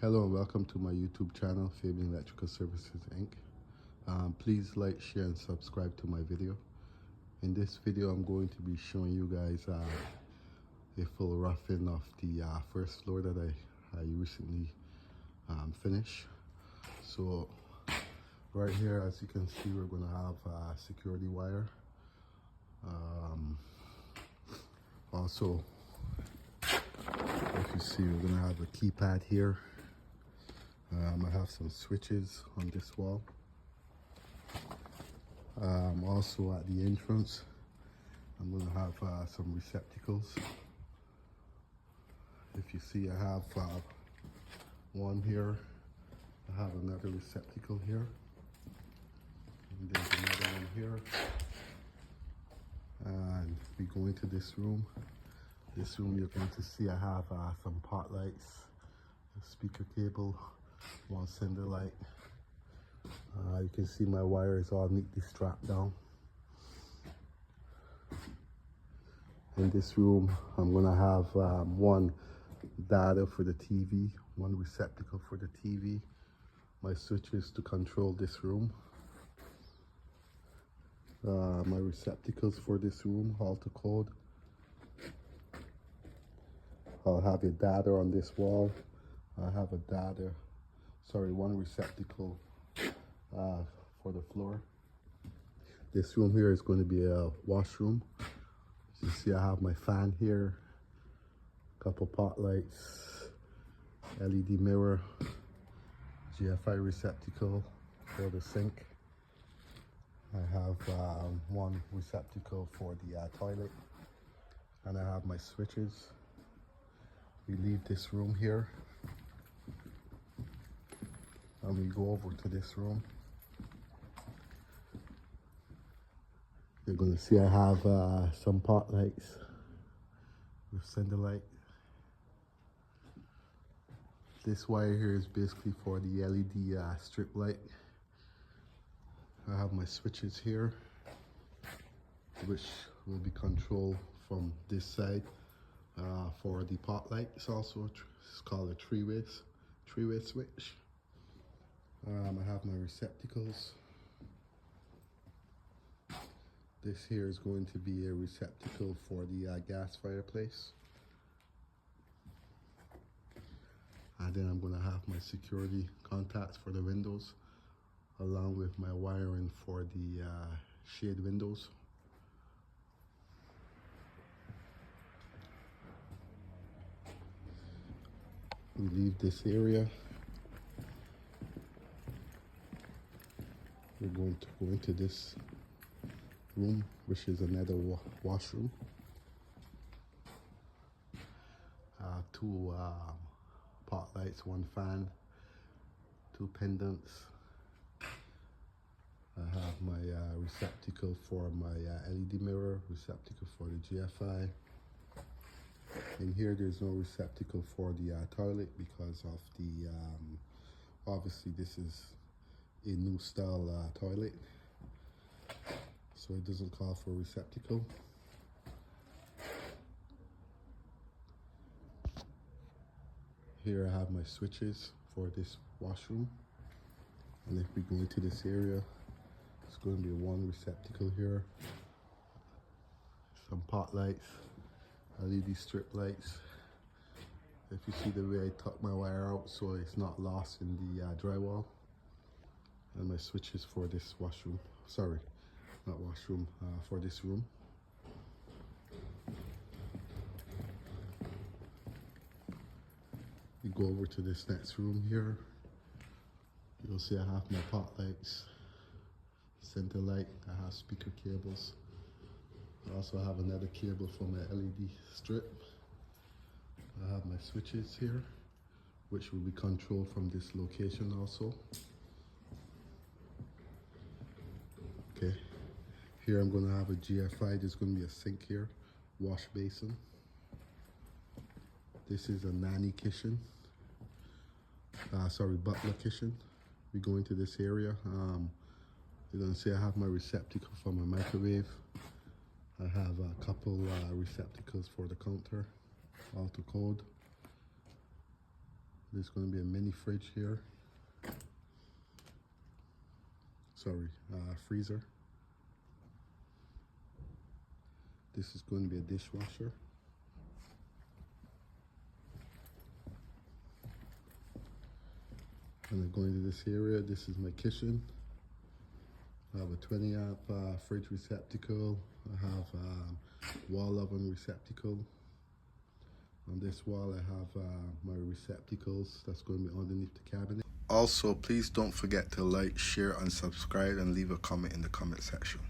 Hello and welcome to my YouTube channel, Fabian Electrical Services Inc. Please like, share and subscribe to my video. In this video I'm going to be showing you guys a full roughing of the first floor that I recently finished. So right here, as you can see, we're going to have a security wire. Also, if you see, we're going to have a keypad here. I have some switches on this wall. Also at the entrance, I'm going to have some receptacles. If you see, I have one here. I have another receptacle here. And there's another one here. And we go into this room. This room, you're going to see I have some pot lights, a speaker cable, one sender light. You can see my wire is all neatly strapped down. In this room, I'm gonna have one data for the TV, one receptacle for the TV, my switches to control this room, my receptacles for this room, alter code. I'll have a data on this wall. I have a data, one receptacle for the floor. This room here is going to be a washroom. As you see, I have my fan here, a couple pot lights, LED mirror, GFI receptacle for the sink. I have one receptacle for the toilet, and I have my switches. We leave this room here and we go over to this room. You're going to see I have some pot lights with sender light. This wire here is basically for the LED strip light. I have my switches here, which will be controlled from this side for the pot light. It's also it's called a three-way switch. I have my receptacles. This here is going to be a receptacle for the gas fireplace. And then I'm going to have my security contacts for the windows, along with my wiring for the shade windows. We leave this area. We're going to go into this room, which is another washroom. Two pot lights, one fan, two pendants. I have my receptacle for my LED mirror, receptacle for the GFI. In here, there's no receptacle for the toilet because of the, obviously this is a new style toilet, so it doesn't call for a receptacle. Here I have my switches for this washroom, and if we go into this area, it's going to be one receptacle here, some pot lights, LED strip lights. If you see the way I tuck my wire out so it's not lost in the drywall, and my switches for this washroom, not washroom, for this room. We go over to this next room here. You'll see I have my pot lights, center light, I have speaker cables. I also have another cable for my LED strip. I have my switches here, which will be controlled from this location also. Okay, here I'm going to have a GFI. There's going to be a sink here, wash basin. This is a nanny kitchen, butler kitchen. We go into this area. You're going to see I have my receptacle for my microwave. I have a couple receptacles for the counter, alter code. There's going to be a mini fridge here. Sorry, freezer. This is going to be a dishwasher. And then going to this area, this is my kitchen. I have a 20 amp fridge receptacle. I have wall oven receptacle. On this wall I have my receptacles that's going to be underneath the cabinet. Also, please don't forget to like, share and subscribe and leave a comment in the comment section.